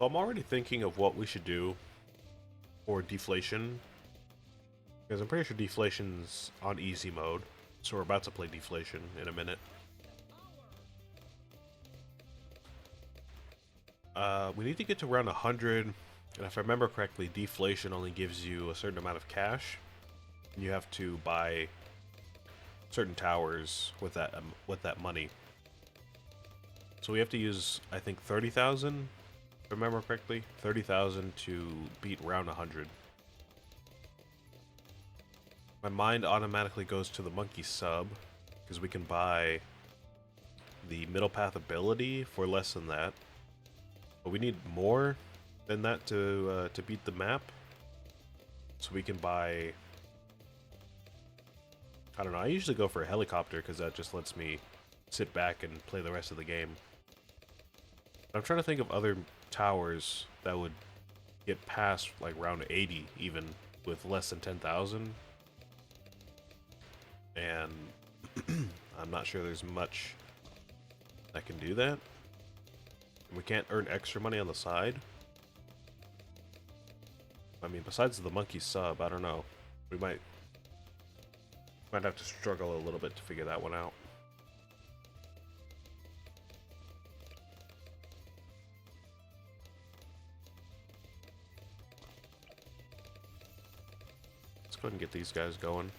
So I'm already thinking of what we should do for deflation, because I'm pretty sure deflation's on easy mode. So we're about to play deflation in a minute. We need to get to around 100, and if I remember correctly, deflation only gives you a certain amount of cash. You have to buy certain towers with that money. So we have to use, I think, 30,000, if I remember correctly, 30,000 to beat round 100. My mind automatically goes to the monkey sub, because we can buy the middle path ability for less than that. But we need more than that to beat the map. So we can buy... I don't know, I usually go for a helicopter because that just lets me sit back and play the rest of the game. But I'm trying to think of other towers that would get past like round 80 even with less than 10,000. And I'm not sure there's much that can do that. And we can't earn extra money on the side. I mean, besides the monkey sub, I don't know. We might have to struggle a little bit to figure that one out. Let's go ahead and get these guys going.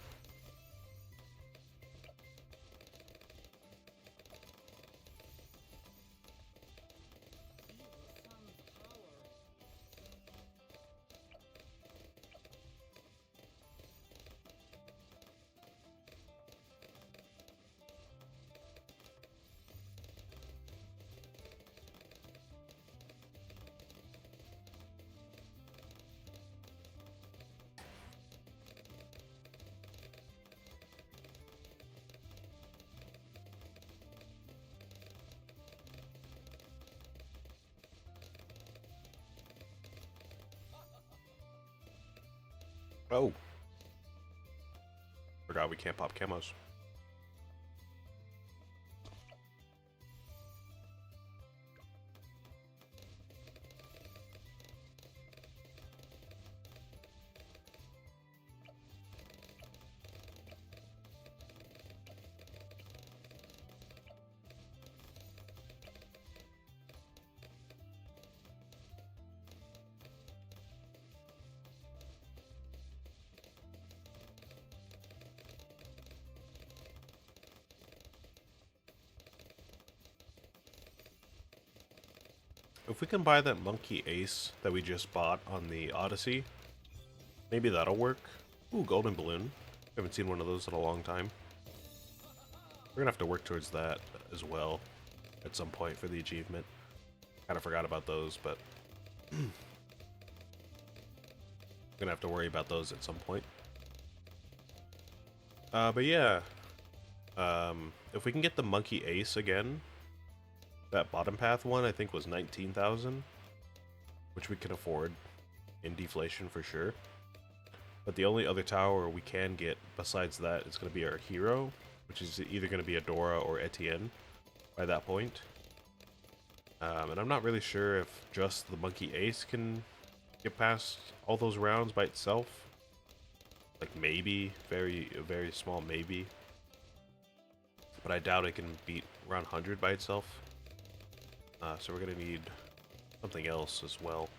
Oh. Forgot we can't pop camos. If we can buy that monkey ace that we just bought on the Odyssey, maybe that'll work. Ooh, golden balloon. Haven't seen one of those in a long time. We're gonna have to work towards that as well at some point for the achievement. Kind of forgot about those, but gonna have to worry about those at some point. But yeah, if we can get the monkey ace again, that bottom path one I think was 19,000, which we can afford in deflation for sure. But the only other tower we can get besides that is going to be our hero, which is either going to be Adora or Etienne by that point. And I'm not really sure if just the monkey ace can get past all those rounds by itself. Like maybe, very small maybe. But I doubt it can beat round 100 by itself. So we're going to need something else as well.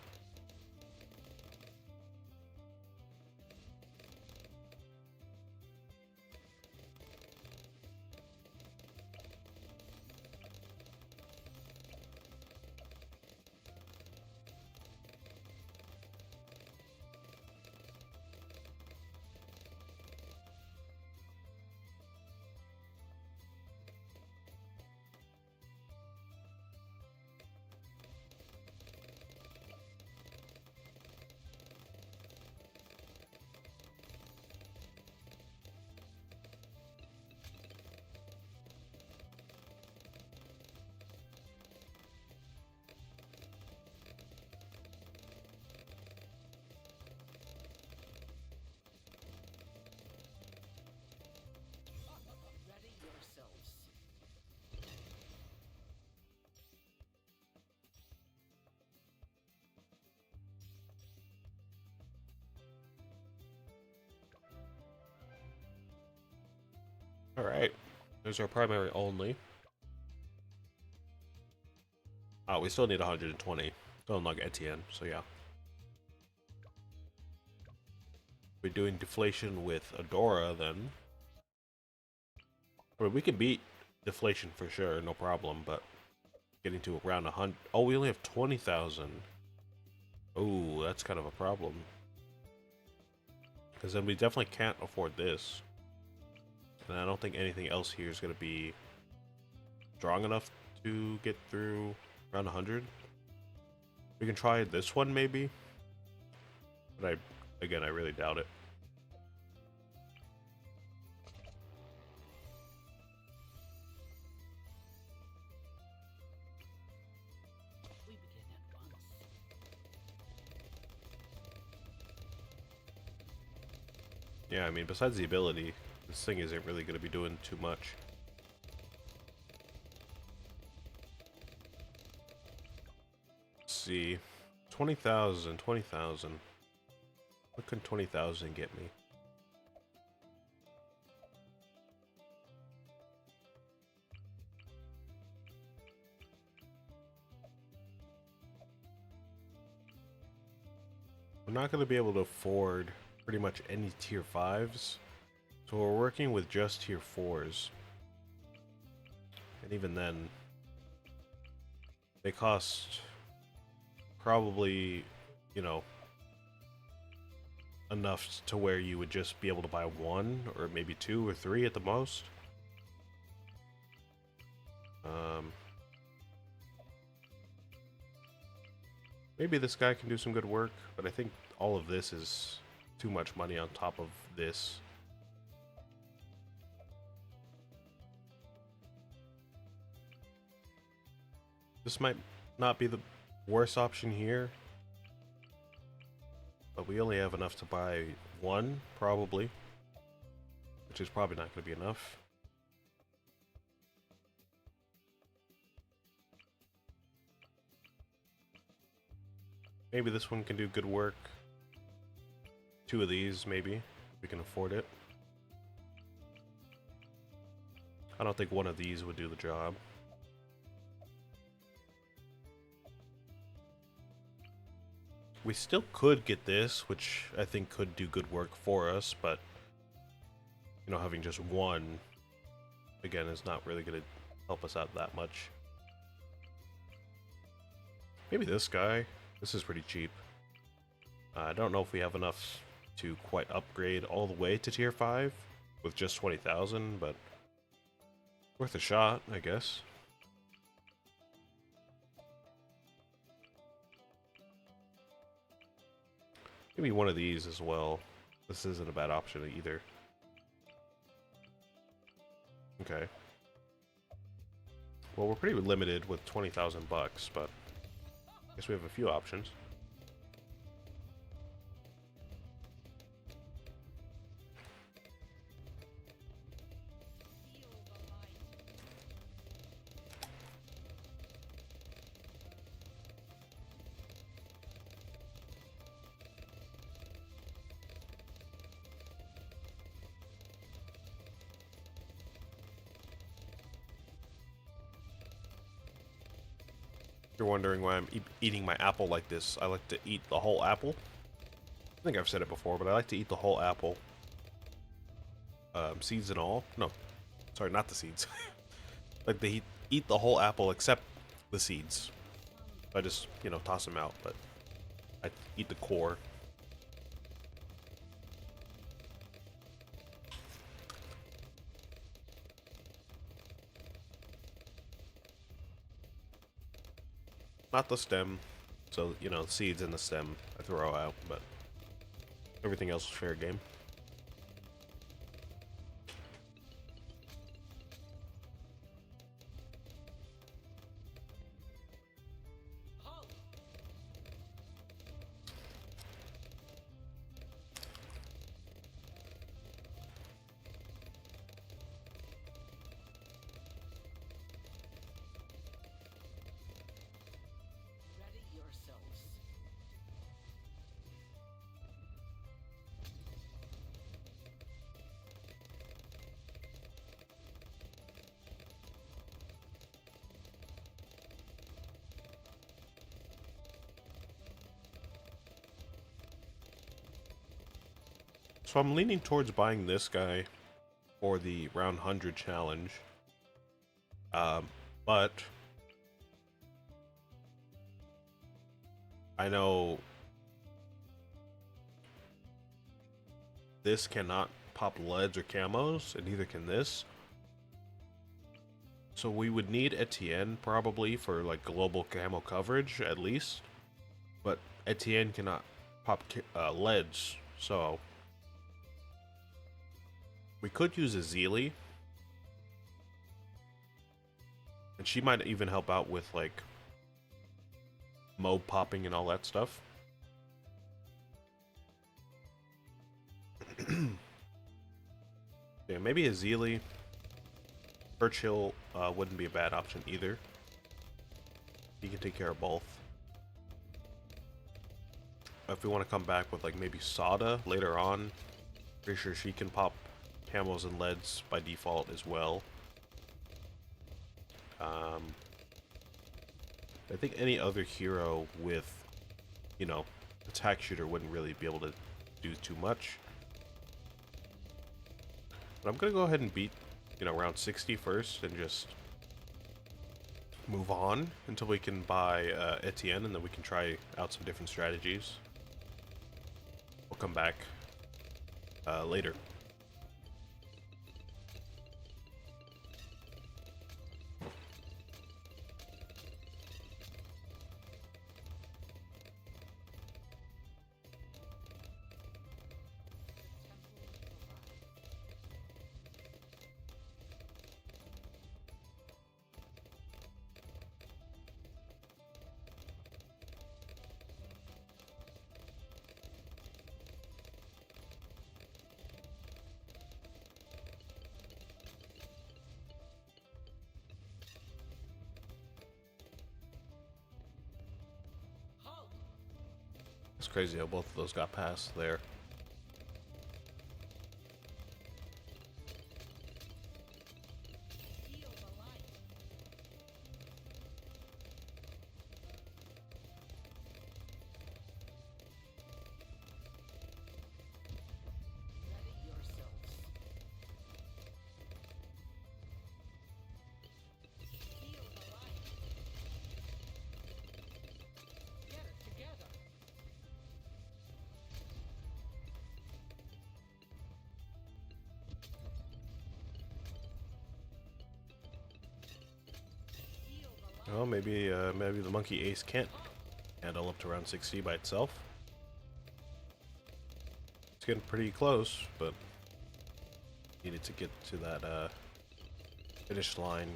Alright. There's our primary only. Oh, we still need 120. Still unlock Etienne, so yeah. We're doing deflation with Adora, then. I mean, we can beat deflation for sure, no problem, but getting to around 100. Oh, we only have 20,000. Oh, that's kind of a problem. Because then we definitely can't afford this. And I don't think anything else here is going to be strong enough to get through around 100. We can try this one maybe. But again, I really doubt it. Yeah, I mean, besides the ability, this thing isn't really going to be doing too much. Let's see. 20,000, 20,000. What can 20,000 get me? We're not going to be able to afford pretty much any tier 5s. So we're working with just tier 4s. And even then, they cost probably, you know, enough to where you would just be able to buy one or maybe 2 or 3 at the most. Maybe this guy can do some good work, but I think all of this is too much money on top of this. This might not be the worst option here, but we only have enough to buy one, probably, which is probably not going to be enough. Maybe this one can do good work. 2 of these, maybe. We can afford it. I don't think one of these would do the job. We still could get this, which I think could do good work for us, but, you know, having just one, again, is not really going to help us out that much. Maybe this guy. This is pretty cheap. I don't know if we have enough to quite upgrade all the way to tier 5 with just 20,000, but worth a shot, I guess. Maybe one of these as well. This isn't a bad option either. Okay. Well, we're pretty limited with 20,000 bucks, but I guess we have a few options. If you're wondering why I'm eating my apple like this, I like to eat the whole apple. I think I've said it before, but I like to eat the whole apple. Seeds and all. No, sorry, not the seeds. Like they eat the whole apple except the seeds. I just, you know, toss them out, but I eat the core. Not the stem. So, you know, seeds in the stem I throw out, but everything else is fair game. So I'm leaning towards buying this guy for the round 100 challenge. But I know this cannot pop leads or camos, and neither can this. So we would need Etienne probably for like global camo coverage at least. But Etienne cannot pop leads, so we could use a Zeely. And she might even help out with like mob popping and all that stuff. Yeah, maybe a Zeely. Churchill wouldn't be a bad option either. He can take care of both. If we want to come back with like maybe Sada later on, pretty sure she can pop camos and leads by default as well. I think any other hero with, you know, attack shooter wouldn't really be able to do too much. But I'm gonna go ahead and beat, you know, round 60 first and just move on until we can buy Etienne, and then we can try out some different strategies. We'll come back later. It's crazy how both of those got past there. Well, maybe the monkey ace can't handle up to round 60 by itself. It's getting pretty close, but needed to get to that finish line.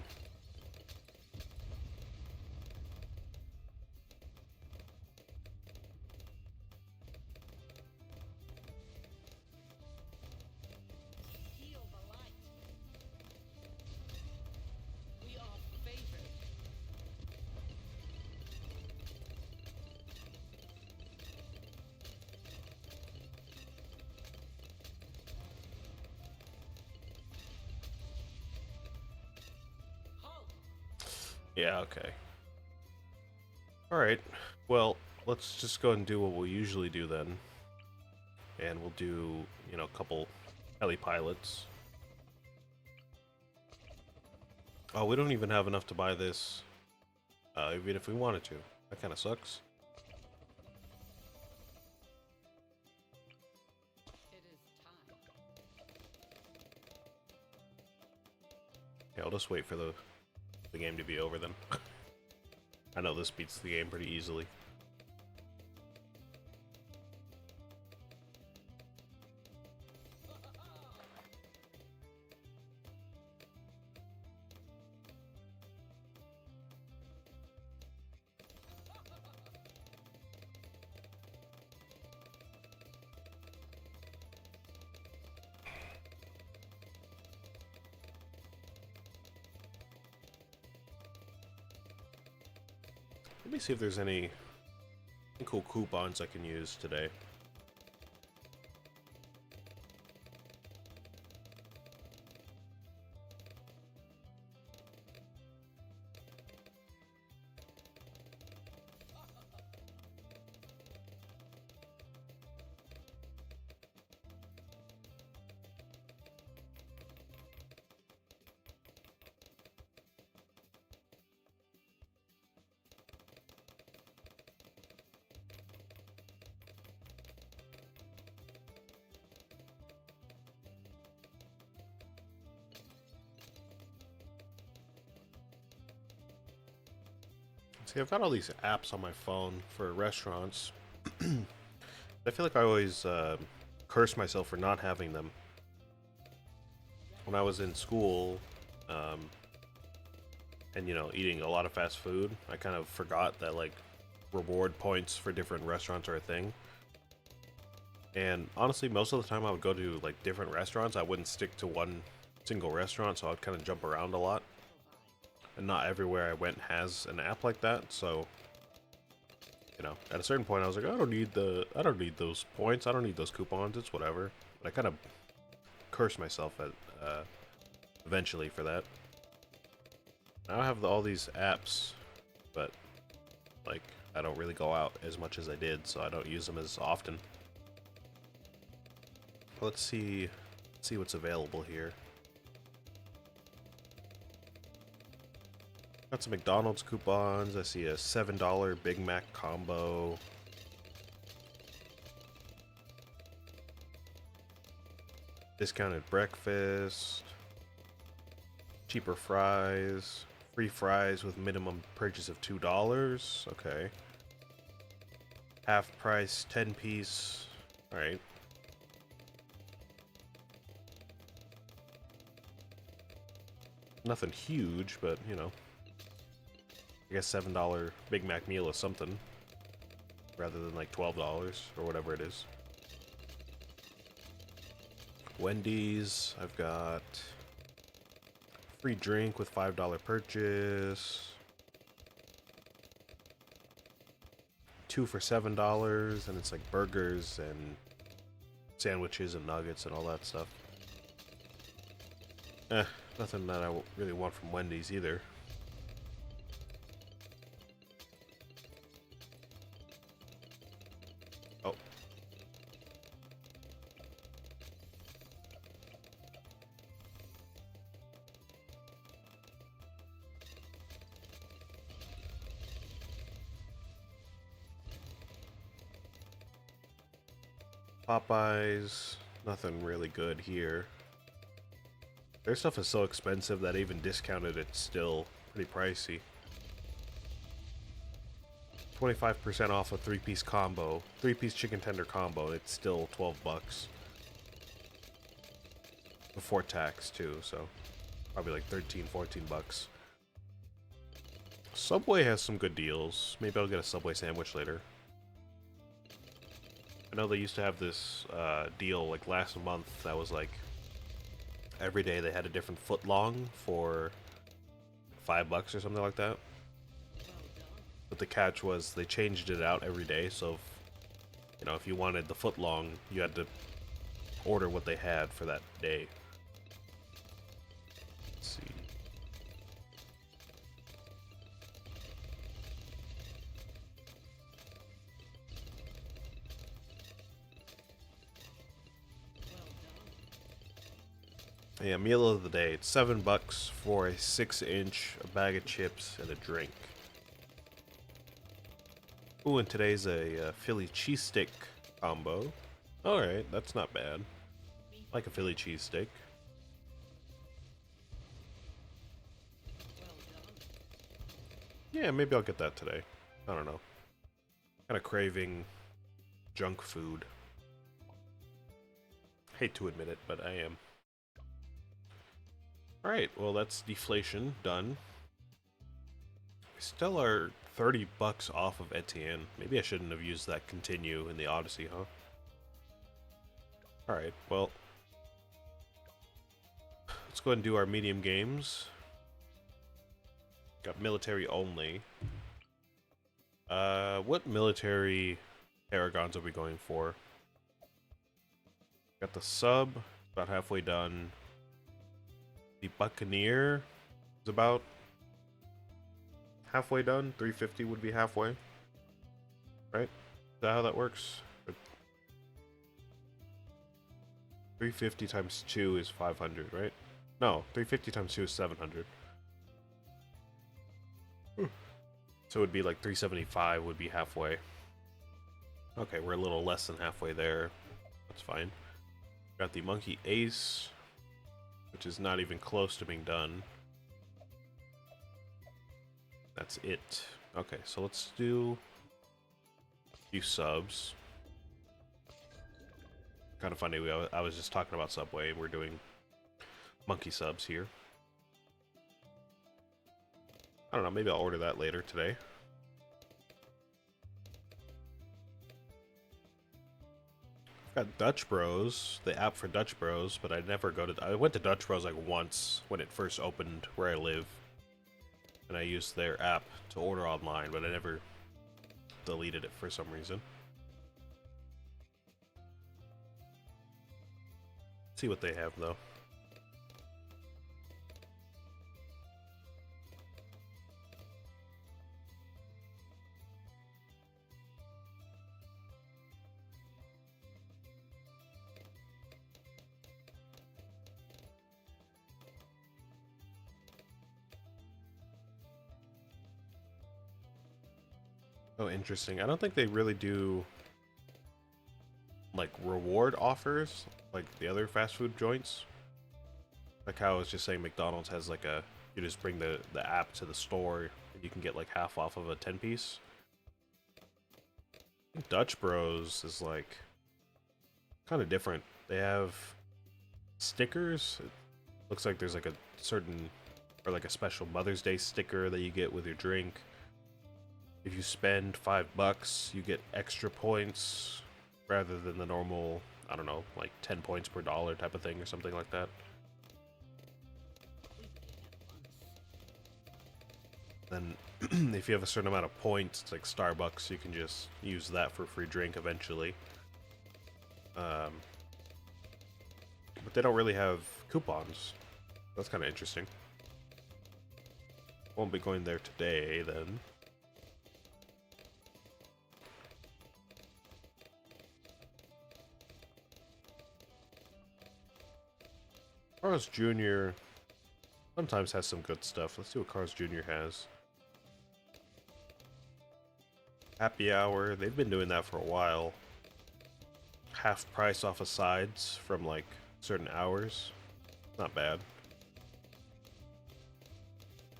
Yeah, okay. Alright, well, let's just go and do what we usually do then. And we'll do, you know, a couple heli pilots. Oh, we don't even have enough to buy this, even if we wanted to. That kind of sucks. Yeah, I'll just wait for the game to be over then. I know this beats the game pretty easily. Let me see if there's any cool coupons I can use today. See, I've got all these apps on my phone for restaurants. I feel like I always curse myself for not having them. When I was in school, um, and eating a lot of fast food, I kind of forgot that like reward points for different restaurants are a thing. And honestly, most of the time I would go to like different restaurants. I wouldn't stick to one single restaurant, so I'd kind of jump around a lot. And not everywhere I went has an app like that, so at a certain point I was like, I don't need those points, I don't need those coupons, it's whatever. But I kind of cursed myself at eventually for that. Now I have all these apps, but like I don't really go out as much as I did, so I don't use them as often. Let's see what's available here. Got some McDonald's coupons. I see a $7 Big Mac combo. Discounted breakfast. Cheaper fries. Free fries with minimum purchase of $2. Okay. Half price 10-piece. Alright. Nothing huge, but I guess $7 Big Mac meal is something, rather than like $12 or whatever it is. Wendy's, I've got free drink with $5 purchase. 2 for $7, and it's like burgers and sandwiches and nuggets and all that stuff. Nothing that I really want from Wendy's either. Oh. Popeyes, nothing really good here. Their stuff is so expensive that even discounted it's still pretty pricey. 25% off a 3-piece combo. 3-piece chicken tender combo, it's still 12 bucks. Before tax too, so probably like 13, 14 bucks. Subway has some good deals. Maybe I'll get a Subway sandwich later. I know they used to have this deal like last month that was like every day they had a different foot long for $5 or something like that. But the catch was they changed it out every day, so if you wanted the foot long, you had to order what they had for that day. Let's see. Yeah, meal of the day. It's $7 for a 6-inch, a bag of chips, and a drink. Ooh, and today's a Philly cheesesteak combo. Alright, that's not bad. I like a Philly cheesesteak. Yeah, maybe I'll get that today. I don't know. Kind of craving junk food. Hate to admit it, but I am. Alright, well that's deflation done. We still are 30 bucks off of Etienne. Maybe I shouldn't have used that continue in the Odyssey, huh? Alright, well. Let's go ahead and do our medium games. Got military only. What military paragons are we going for? Got the sub, about halfway done. The Buccaneer is about halfway done. 350 would be halfway. Right? Is that how that works? 350 times 2 is 500, right? No, 350 times 2 is 700. So it would be like 375 would be halfway. Okay, we're a little less than halfway there. That's fine. Got the Monkey Ace, which is not even close to being done. That's it. Okay, so let's do a few subs. Kind of funny, I was just talking about Subway, and we're doing monkey subs here. I don't know, maybe I'll order that later today. I've got Dutch Bros, the app for Dutch Bros, but I never go to... I went to Dutch Bros like once when it first opened where I live. And I used their app to order online, but I never deleted it for some reason. See what they have, though. Oh, interesting. I don't think they really do like reward offers like the other fast food joints. Like how I was just saying McDonald's has like a, you just bring the app to the store and you can get like half off of a 10-piece. Dutch Bros is like kind of different. They have stickers. It looks like there's like a certain, or like a special Mother's Day sticker that you get with your drink. If you spend $5, you get extra points rather than the normal, I don't know, like 10 points per dollar type of thing or something like that. Then if you have a certain amount of points, it's like Starbucks, you can just use that for a free drink eventually. But they don't really have coupons. That's kind of interesting. Won't be going there today then. Carl's Jr. sometimes has some good stuff. Let's see what Carl's Jr. has. Happy Hour, they've been doing that for a while. Half price off of sides from like certain hours. Not bad.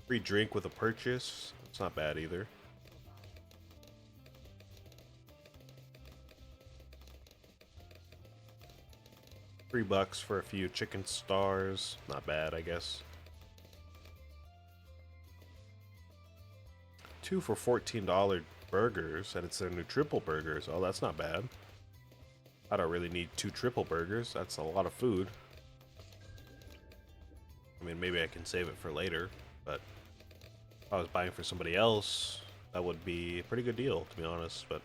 Free drink with a purchase. It's not bad either. $3 for a few chicken stars. Not bad, I guess. 2 for $14 burgers, and it's their new triple burgers. Oh, that's not bad. I don't really need 2 triple burgers. That's a lot of food. I mean, maybe I can save it for later, but if I was buying for somebody else, that would be a pretty good deal, to be honest, but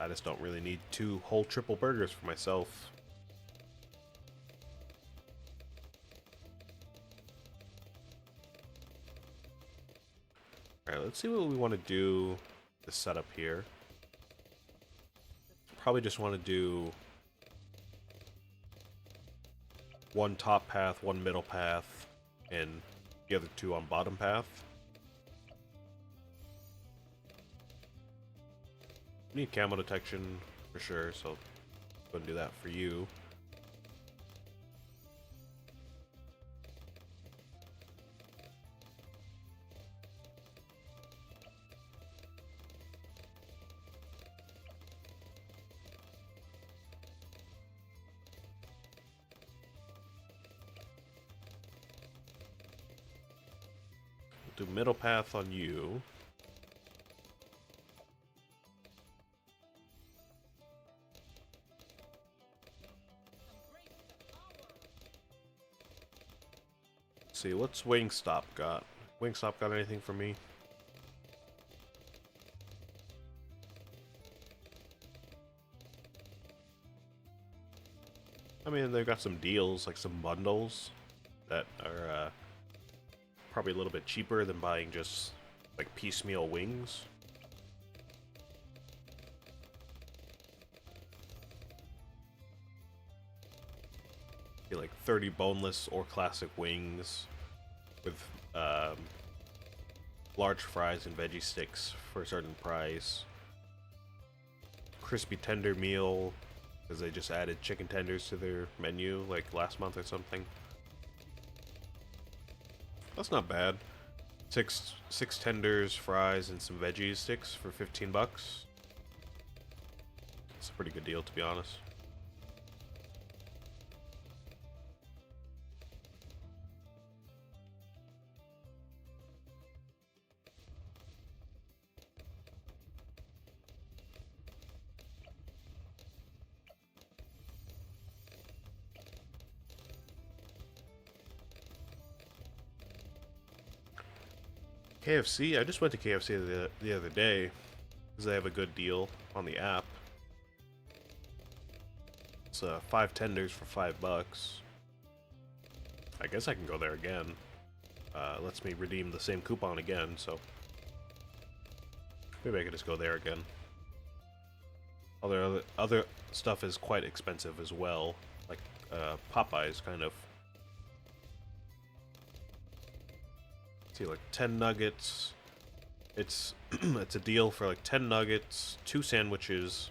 I just don't really need 2 whole triple burgers for myself. Alright, let's see what we want to do to set up here. Probably just want to do 1 top path, 1 middle path, and the other 2 on bottom path. We need camo detection for sure, so I'm going to do that for you. Do middle path on you. Let's see, what's Wingstop got? Wingstop got anything for me? I mean, they've got some deals, like some bundles that are probably a little bit cheaper than buying just like piecemeal wings. Like 30 boneless or classic wings with large fries and veggie sticks for a certain price. Crispy tender meal, because they just added chicken tenders to their menu like last month or something. That's not bad. Six tenders, fries, and some veggie sticks for 15 bucks. It's a pretty good deal, to be honest. KFC, I just went to KFC the other day because they have a good deal on the app. It's 5 tenders for 5 bucks. I guess I can go there again. Lets me redeem the same coupon again, so maybe I could just go there again. Other stuff is quite expensive as well, like Popeyes kind of. See, like 10 nuggets. It's it's a deal for like 10 nuggets, 2 sandwiches,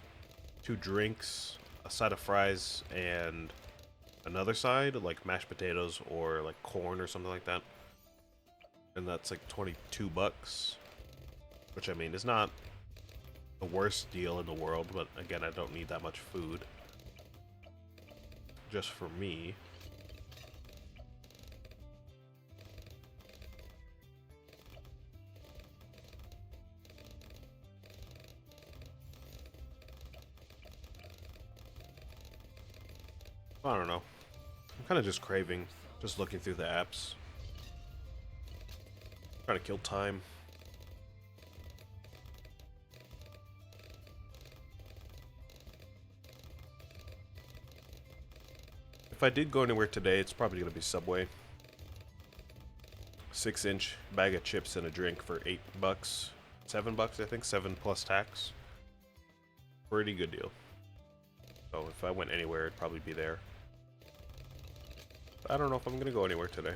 2 drinks, a side of fries, and another side like mashed potatoes or like corn or something like that. And that's like 22 bucks, which I mean is not the worst deal in the world, but again, I don't need that much food just for me. I don't know. I'm kind of just craving, just looking through the apps. Trying to kill time. If I did go anywhere today, it's probably going to be Subway. 6-inch bag of chips and a drink for 8 bucks. 7 bucks, I think. 7 plus tax. Pretty good deal. So if I went anywhere, it'd probably be there. I don't know if I'm going to go anywhere today.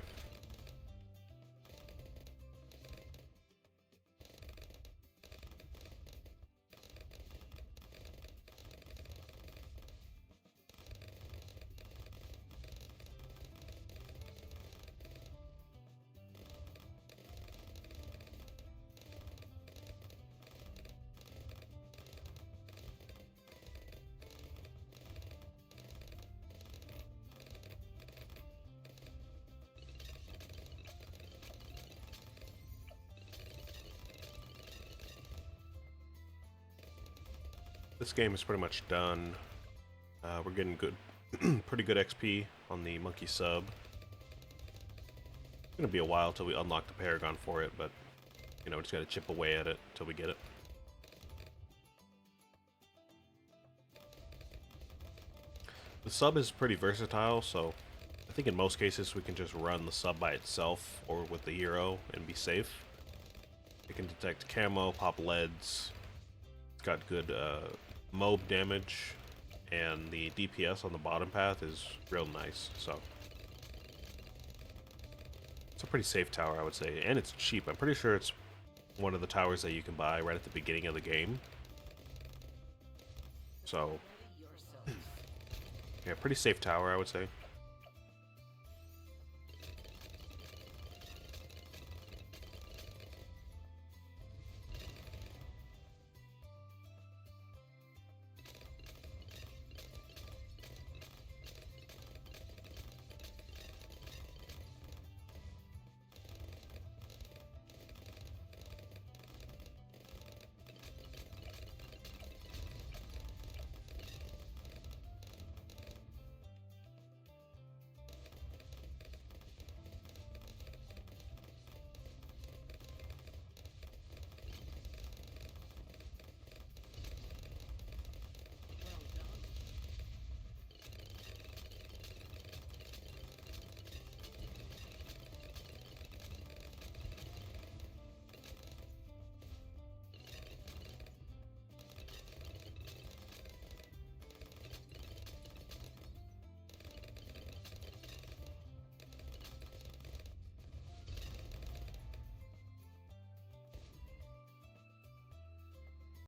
This game is pretty much done. We're getting good, pretty good XP on the monkey sub. It's gonna be a while till we unlock the Paragon for it, but you know, we just gotta chip away at it till we get it. The sub is pretty versatile, so I think in most cases we can just run the sub by itself or with the hero and be safe. It can detect camo, pop leads. It's got good mob damage, and the DPS on the bottom path is real nice, so it's a pretty safe tower, I would say, and it's cheap. I'm pretty sure it's one of the towers that you can buy right at the beginning of the game, so yeah, pretty safe tower, I would say.